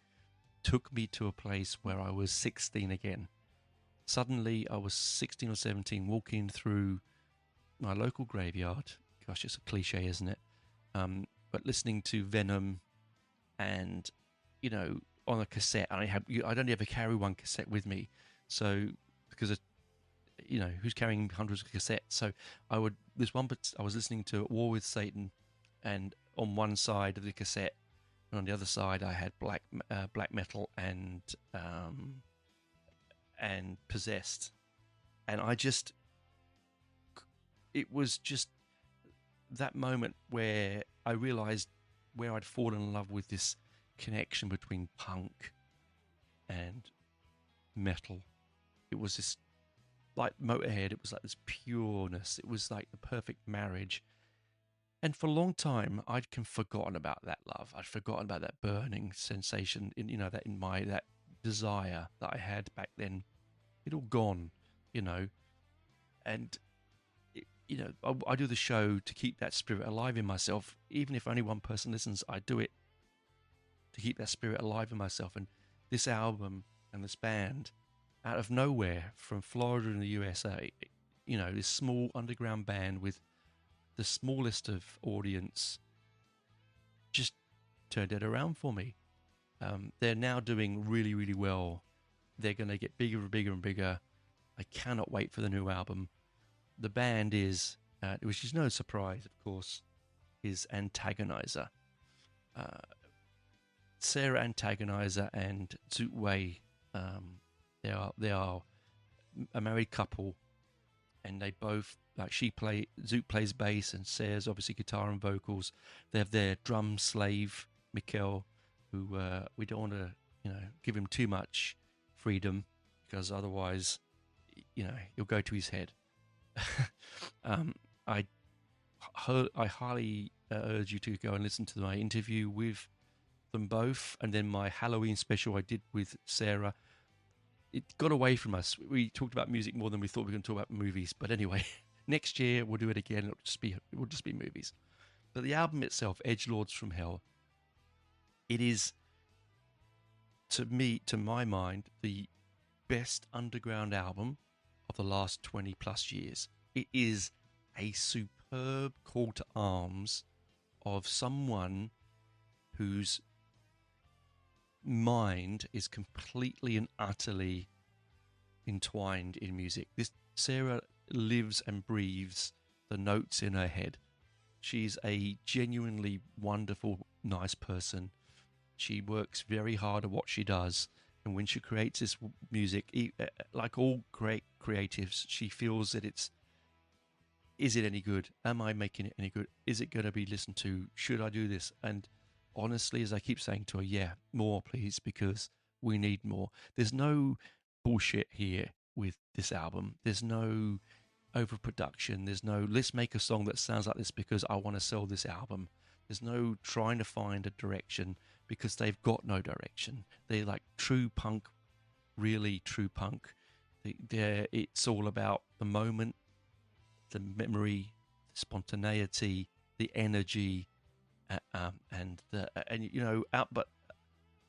took me to a place where I was 16 again. Suddenly, I was 16 or 17, walking through my local graveyard. Gosh, it's a cliche, isn't it? But listening to Venom, and on a cassette. And I'd only ever carry one cassette with me, so because who's carrying hundreds of cassettes? So I was listening to War with Satan, and on one side of the cassette, and on the other side, I had black metal and Possessed, and it was just that moment where I realized where I'd fallen in love with this connection between punk and metal. It was this, like Motorhead, it was like this pureness. It was like the perfect marriage. And for a long time, I'd forgotten about that love. I'd forgotten about that burning sensation that desire that I had back then. It all gone, and I do the show to keep that spirit alive in myself. Even if only one person listens, I do it to keep that spirit alive in myself. And this album and this band, out of nowhere, from Florida in the USA, this small underground band with the smallest of audience, just turned it around for me. They're now doing really, really well. They're going to get bigger and bigger and bigger. I cannot wait for the new album. The band is, which is no surprise, of course, is Antagonizer. Sarah Antagonizer and Zoot Wei, they are a married couple, and they both, Zoot plays bass and Sarah's obviously guitar and vocals. They have their drum slave, Mikkel, who we don't want to, give him too much freedom, because otherwise, he'll go to his head. I highly urge you to go and listen to my interview with them both, and then my Halloween special I did with Sarah. It got away from us. We talked about music more than we thought we were going to talk about movies. But anyway, next year we'll do it again. It will just be movies. But the album itself, Edgelords from Hell, it is, to my mind, the best underground album of the last 20 plus years. It is a superb call to arms of someone whose mind is completely and utterly entwined in music. This Sarah lives and breathes the notes in her head. She's a genuinely wonderful, nice person. She works very hard at what she does. And when she creates this music, like all great creatives, she feels that is it any good? Am I making it any good? Is it going to be listened to? Should I do this? And honestly, as I keep saying to her, yeah, more please, because we need more. There's no bullshit here with this album. There's no overproduction. There's no let's make a song that sounds like this because I want to sell this album. There's no trying to find a direction because they've got no direction. They're like true punk, really true punk. It's all about the moment, the memory, the spontaneity, the energy, and But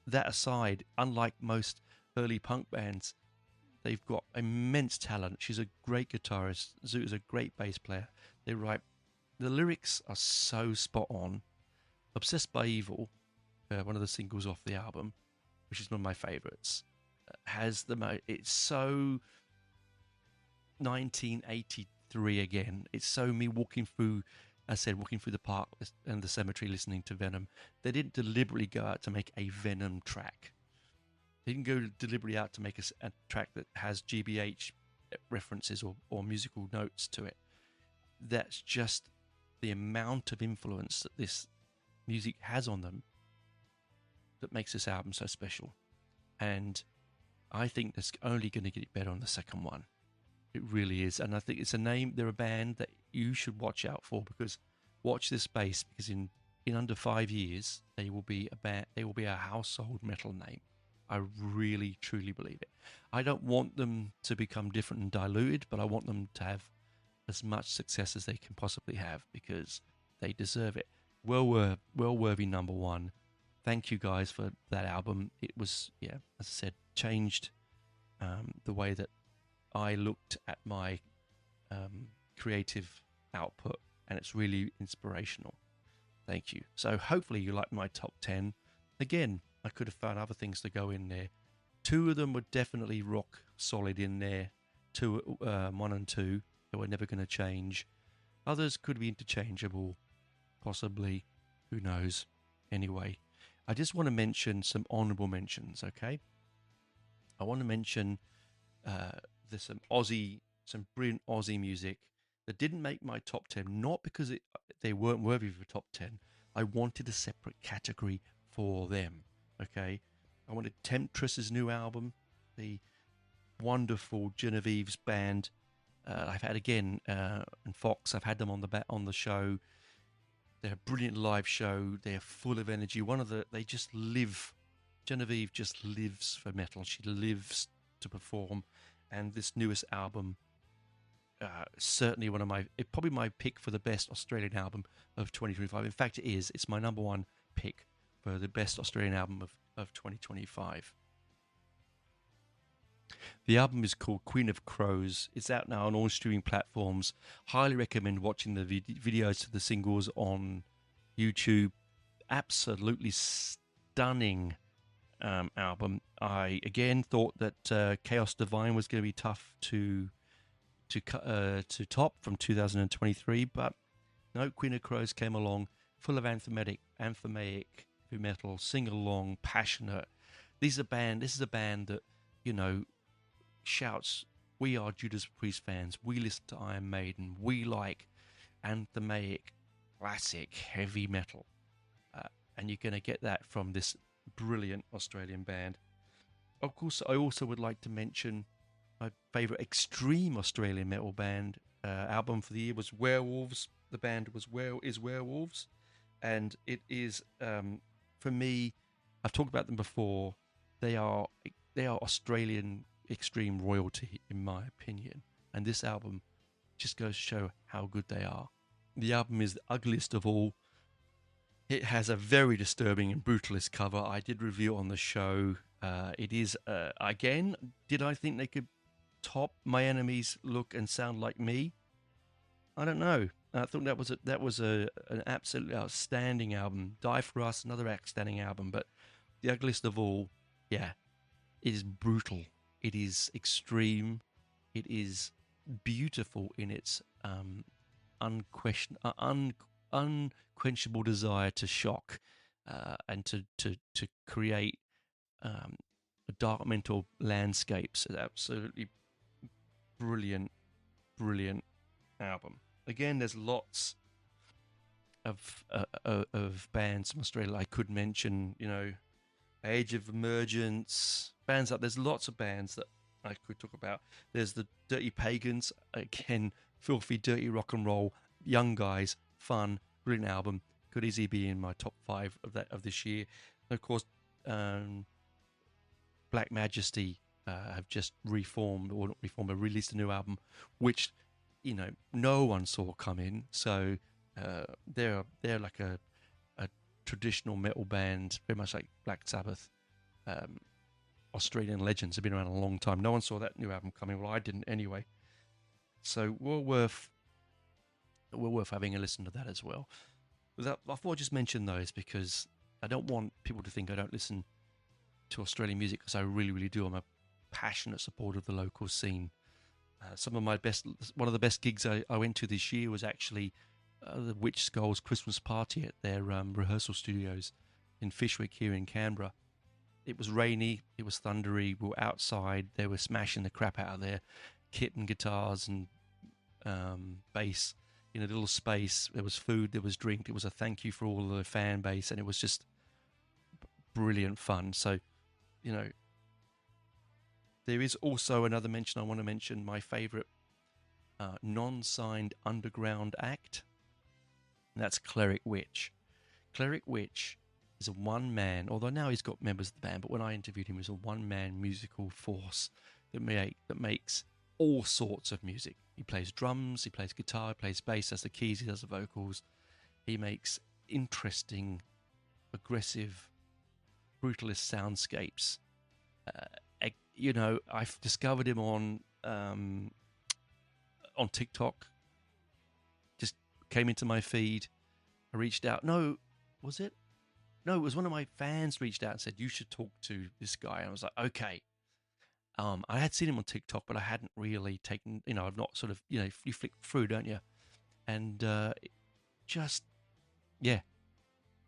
that aside, unlike most early punk bands, they've got immense talent. She's a great guitarist. Zoo's a great bass player. They write. The lyrics are so spot on. Obsessed by Evil, one of the singles off the album, which is one of my favorites, has it's so 1983 again. It's so me walking through the park and the cemetery listening to Venom. They didn't deliberately go out to make a Venom track. They didn't go deliberately out to make a track that has GBH references or musical notes to it. That's just the amount of influence that this music has on them that makes this album so special. And I think that's only going to get better on the second one. It really is. And I think they're a band that you should watch out for, because watch this space, because in under 5 years, they will be a household metal name. I really, truly believe it. I don't want them to become different and diluted, but I want them to have as much success as they can possibly have, because they deserve it. Well-worthy number one. Thank you guys for that album. It was, as I said, changed the way that I looked at my creative output, and it's really inspirational. Thank you. So hopefully you like my top 10. Again, I could have found other things to go in there. 2 of them were definitely rock solid in there. 1 and 2, they were never going to change. Others could be interchangeable, possibly. Who knows? Anyway, I just want to mention some honourable mentions, okay? I want to mention there's some brilliant Aussie music that didn't make my top 10, not because they weren't worthy of a top 10. I wanted a separate category for them, okay? I wanted Temptress's new album, the wonderful Genevieve's band. I've had again, and Fox, I've had them on the show. They're a brilliant live show. They're full of energy. They just live. Genevieve just lives for metal. She lives to perform. And this newest album, certainly probably my pick for the best Australian album of 2025. In fact, it is. It's my number one pick for the best Australian album of 2025. The album is called Queen of Crows. It's out now on all streaming platforms. Highly recommend watching the videos to the singles on YouTube. Absolutely stunning album. I again thought that Chaos Divine was going to be tough to top from 2023, but no, Queen of Crows came along, full of anthematic heavy metal, sing along, passionate. This is a band that shouts, "We are Judas Priest fans. We listen to Iron Maiden. We like anthematic, classic heavy metal," and you're going to get that from this brilliant Australian band. Of course, I also would like to mention my favourite extreme Australian metal band. Album for the year was Werewolves. The band is Werewolves, and it is for me. I've talked about them before. They are Australian extreme royalty, in my opinion, and this album just goes to show how good they are. The album is the ugliest of all. It has a very disturbing and brutalist cover. I did review it on the show. It is, again, did I think they could top My Enemy's look and sound like me? I don't know. I thought that was an absolutely outstanding album. Die for Us, another outstanding album. But the ugliest of all, yeah, it is brutal. It is extreme. It is beautiful in its unquenchable desire to shock and to create um, dark mental landscapes. An absolutely brilliant, brilliant album. Again, there's lots of bands from Australia I could mention. Age of Emergence, bands like there's lots of bands that I could talk about. There's the Dirty Pagans, again, filthy, dirty rock and roll, young guys, fun, brilliant album. Could easily be in my top 5 of this year. And of course, Black Majesty have just reformed, or not reformed, but released a new album, which no one saw come in. So they're like a traditional metal band, very much like Black Sabbath. Australian legends have been around a long time. No one saw that new album coming. Well, I didn't anyway. So we're worth having a listen to that as well. I thought I'd just mention those because I don't want people to think I don't listen to Australian music, because I really, really do. I'm a passionate supporter of the local scene. One of the best gigs I went to this year was actually the Witch Skulls Christmas party at their rehearsal studios in Fishwick here in Canberra. It was rainy, it was thundery, we were outside, they were smashing the crap out of their kit and guitars and bass in a little space. There was food, there was drink, it was a thank you for all the fan base, and it was just brilliant fun. So, there is also another mention I want to mention, my favourite non-signed underground act. And that's Cleric Witch. Cleric Witch is a one-man, although now he's got members of the band, but when I interviewed him, he was a one-man musical force that makes all sorts of music. He plays drums, he plays guitar, he plays bass, does the keys, he does the vocals. He makes interesting, aggressive, brutalist soundscapes. I've discovered him on TikTok. Just came into my feed. I reached out. No, was it? No, it was one of my fans reached out and said, you should talk to this guy. And I was like, okay. I had seen him on TikTok, but I hadn't really taken, I've not sort of, you flick through, don't you? And just, yeah,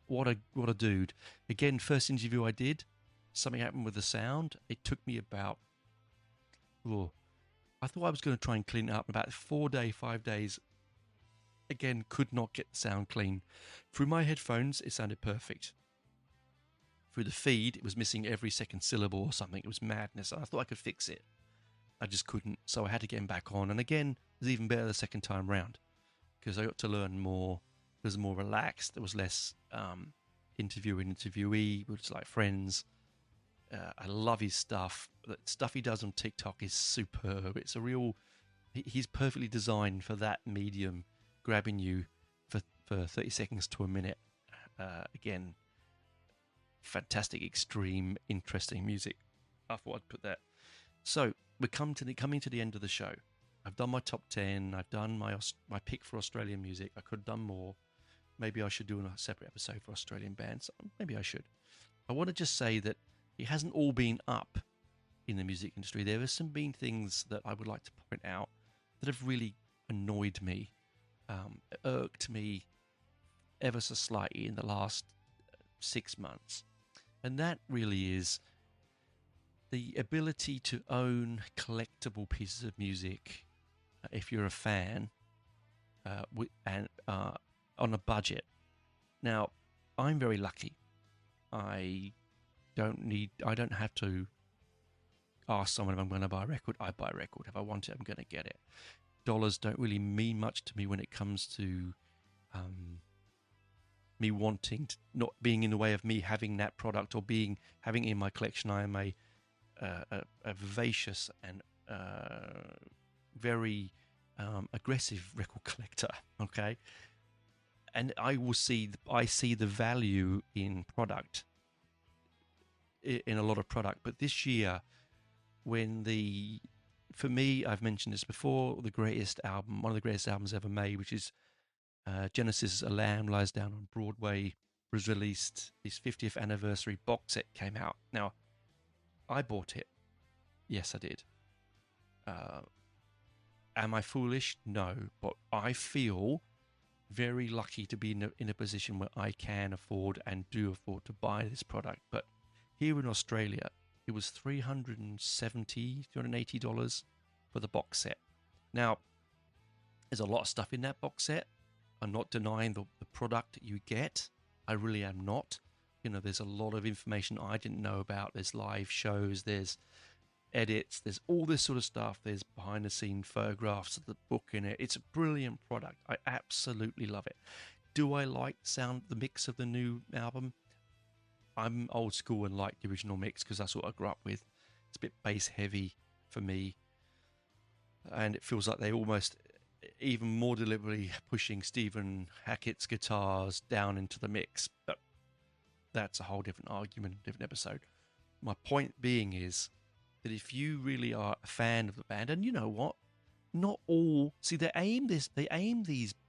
what a dude. Again, first interview I did, something happened with the sound. It took me about, I thought I was going to try and clean it up. About 5 days, again, could not get the sound clean. Through my headphones, it sounded perfect. Through the feed, it was missing every second syllable or something. It was madness. I thought I could fix it. I just couldn't. So I had to get him back on. And again, it was even better the second time round, because I got to learn more. It was more relaxed. There was less interviewer and interviewee. We were just like friends. I love his stuff. The stuff he does on TikTok is superb. It's he's perfectly designed for that medium, grabbing you for 30 seconds to a minute. Again, fantastic, extreme, interesting music. I thought I'd put that. So we're coming to the end of the show. I've done my top 10. I've done my pick for Australian music. I could have done more. Maybe I should do a separate episode for Australian bands. Maybe I should. I want to just say that it hasn't all been up in the music industry. There have been things that I would like to point out that have really annoyed me, irked me ever so slightly in the last 6 months. And that really is the ability to own collectible pieces of music, if you're a fan, and on a budget. Now, I'm very lucky. I don't have to ask someone if I'm going to buy a record. I buy a record. If I want it, I'm going to get it. Dollars don't really mean much to me when it comes to me wanting to, not being in the way of me having that product or having it in my collection. I am a vivacious and very aggressive record collector. Okay, and I see the value in product, in a lot of product. But this year, for me, I've mentioned this before, one of the greatest albums ever made, which is Genesis' A Lamb Lies Down on Broadway was released. His 50th anniversary box set came out. Now, I bought it. Yes, I did. Am I foolish? No, but I feel very lucky to be in a position where I can afford and do afford to buy this product. But here in Australia, it was $380 for the box set. Now, there's a lot of stuff in that box set. I'm not denying the product you get. I really am not. You know, there's a lot of information I didn't know about. There's live shows, there's edits, there's all this sort of stuff. There's behind the scene photographs of the book in it. It's a brilliant product. I absolutely love it. Do I like the mix of the new album? I'm old school and like the original mix because that's what I grew up with. It's a bit bass heavy for me, and it feels like they almost even more deliberately pushing Stephen Hackett's guitars down into the mix. But that's a whole different argument, different episode. My point being is that if you really are a fan of the band, and you know what, not all see they aim these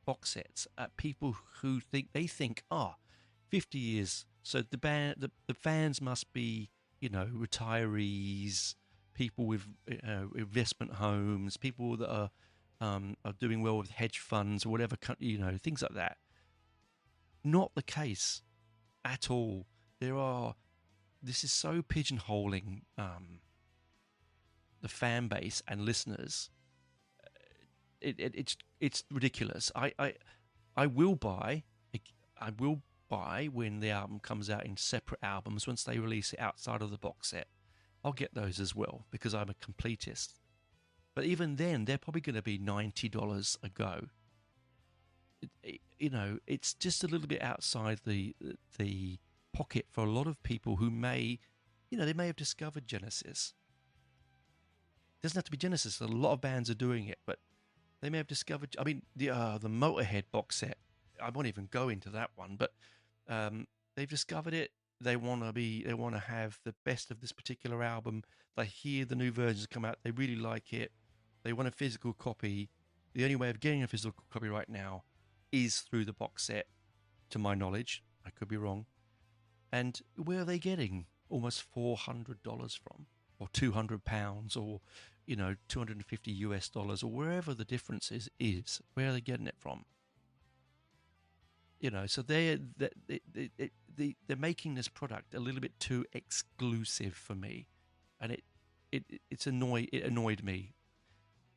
box sets at people who think 50 years. So the fans must be, you know, retirees, people with investment homes, people that are doing well with hedge funds or whatever, you know, things like that. Not the case at all. This is so pigeonholing the fan base and listeners. It's ridiculous. I will buy when the album comes out in separate albums. Once they release it outside of the box set, I'll get those as well because I'm a completist. But even then, they're probably going to be $90 a go. You know, it's just a little bit outside the pocket for a lot of people who may, you know, they may have discovered Genesis. It doesn't have to be Genesis. A lot of bands are doing it, but they may have discovered. I mean, the Motorhead box set. I won't even go into that one, but they've discovered it. They want to have the best of this particular album. They hear the new versions come out. They really like it. They want a physical copy. The only way of getting a physical copy right now is through the box set, to my knowledge. I could be wrong. And where are they getting almost $400 from? Or £200, or, you know, $250 or wherever the difference is. Where are they getting it from? You know, so they're making this product a little bit too exclusive for me, and it annoyed me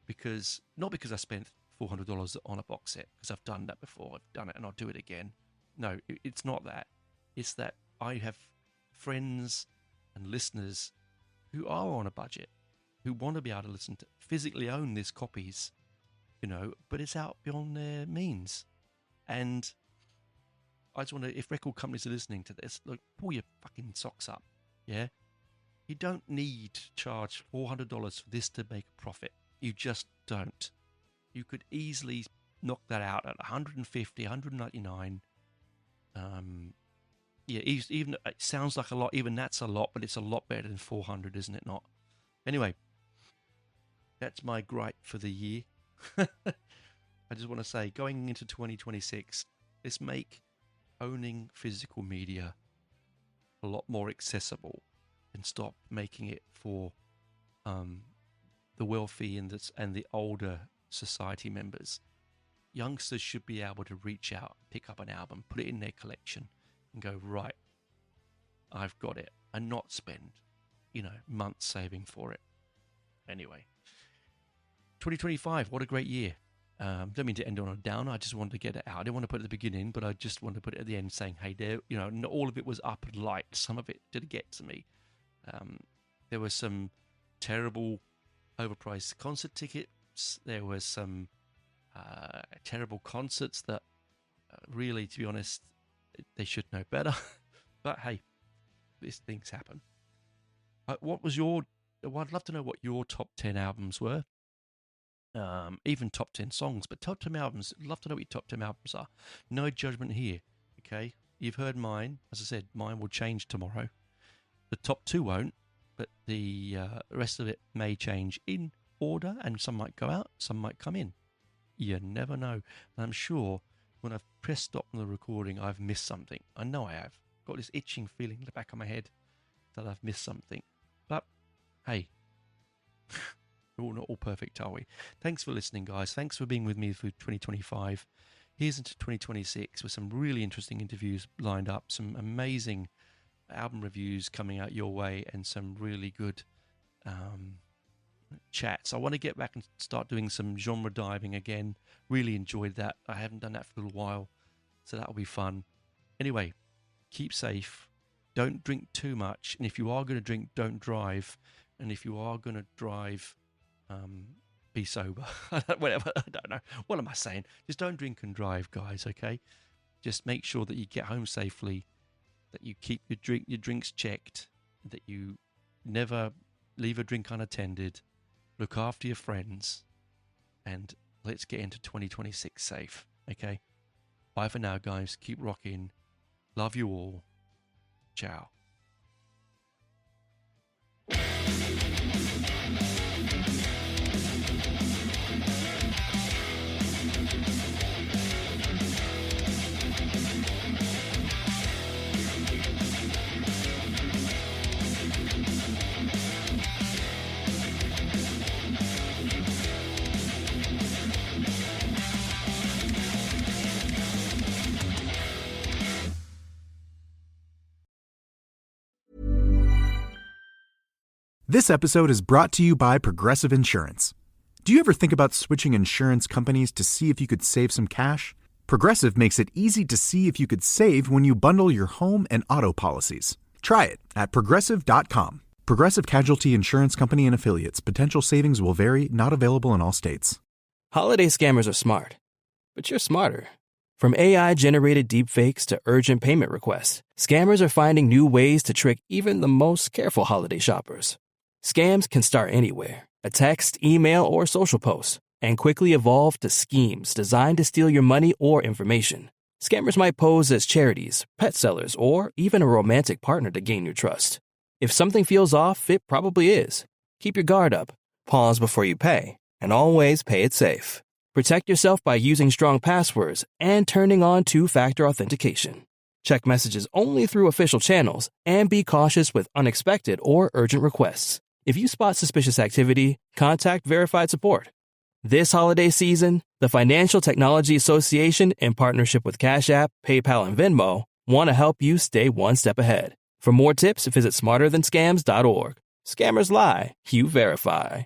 because not because I spent $400 on a box set, because I've done that before. I've done it and I'll do it again. No, it's not that. It's that I have friends and listeners who are on a budget, who want to be able to listen to physically own these copies, you know, but it's out beyond their means. And I just want to, if record companies are listening to this, look, pull your fucking socks up, yeah? You don't need to charge $400 for this to make a profit. You just don't. You could easily knock that out at $150, $199. Yeah, even it sounds like a lot. Even that's a lot, but it's a lot better than $400, isn't it not? Anyway, that's my gripe for the year. I just want to say, going into 2026, let's make owning physical media a lot more accessible and stop making it for the wealthy and the older society members. Youngsters should be able to reach out, pick up an album, put it in their collection, and go, right, I've got it, and not spend, you know, months saving for it. Anyway, 2025, what a great year. Don't mean to end on a downer. I just wanted to get it out. I didn't want to put it at the beginning, but I just wanted to put it at the end saying, hey, there, you know, not all of it was up and light. Some of it did get to me. There were some terrible overpriced concert tickets. There were some terrible concerts that really, to be honest, they should know better. But hey, these things happen. I'd love to know what your top 10 albums were. Even top 10 songs, but top 10 albums. I'd love to know what your top 10 albums are. No judgment here, okay? You've heard mine. As I said, mine will change tomorrow. The top 2 won't, but the rest of it may change in order, and some might go out, some might come in. You never know. And I'm sure when I've pressed stop on the recording, I've missed something. I know I have. Got this itching feeling in the back of my head that I've missed something. But hey, we're not all perfect, are we? Thanks for listening, guys. Thanks for being with me for 2025. Here's into 2026 with some really interesting interviews lined up, some amazing album reviews coming out your way, and some really good chats. I want to get back and start doing some genre diving again. Really enjoyed that. I haven't done that for a little while, so that'll be fun. Anyway, keep safe. Don't drink too much. And if you are going to drink, don't drive. And if you are going to drive, be sober. Whatever. I don't know. What am I saying? Just don't drink and drive, guys, okay? Just make sure that you get home safely, that you keep your drinks checked, that you never leave a drink unattended, look after your friends, and let's get into 2026 safe, okay? Bye for now, guys. Keep rocking. Love you all. Ciao. This episode is brought to you by Progressive Insurance. Do you ever think about switching insurance companies to see if you could save some cash? Progressive makes it easy to see if you could save when you bundle your home and auto policies. Try it at Progressive.com. Progressive Casualty Insurance Company and Affiliates. Potential savings will vary, not available in all states. Holiday scammers are smart, but you're smarter. From AI-generated deepfakes to urgent payment requests, scammers are finding new ways to trick even the most careful holiday shoppers. Scams can start anywhere, a text, email, or social post, and quickly evolve to schemes designed to steal your money or information. Scammers might pose as charities, pet sellers, or even a romantic partner to gain your trust. If something feels off, it probably is. Keep your guard up, pause before you pay, and always pay it safe. Protect yourself by using strong passwords and turning on two-factor authentication. Check messages only through official channels and be cautious with unexpected or urgent requests. If you spot suspicious activity, contact verified support. This holiday season, the Financial Technology Association, in partnership with Cash App, PayPal, and Venmo, want to help you stay one step ahead. For more tips, visit smarterthanscams.org. Scammers lie, you verify.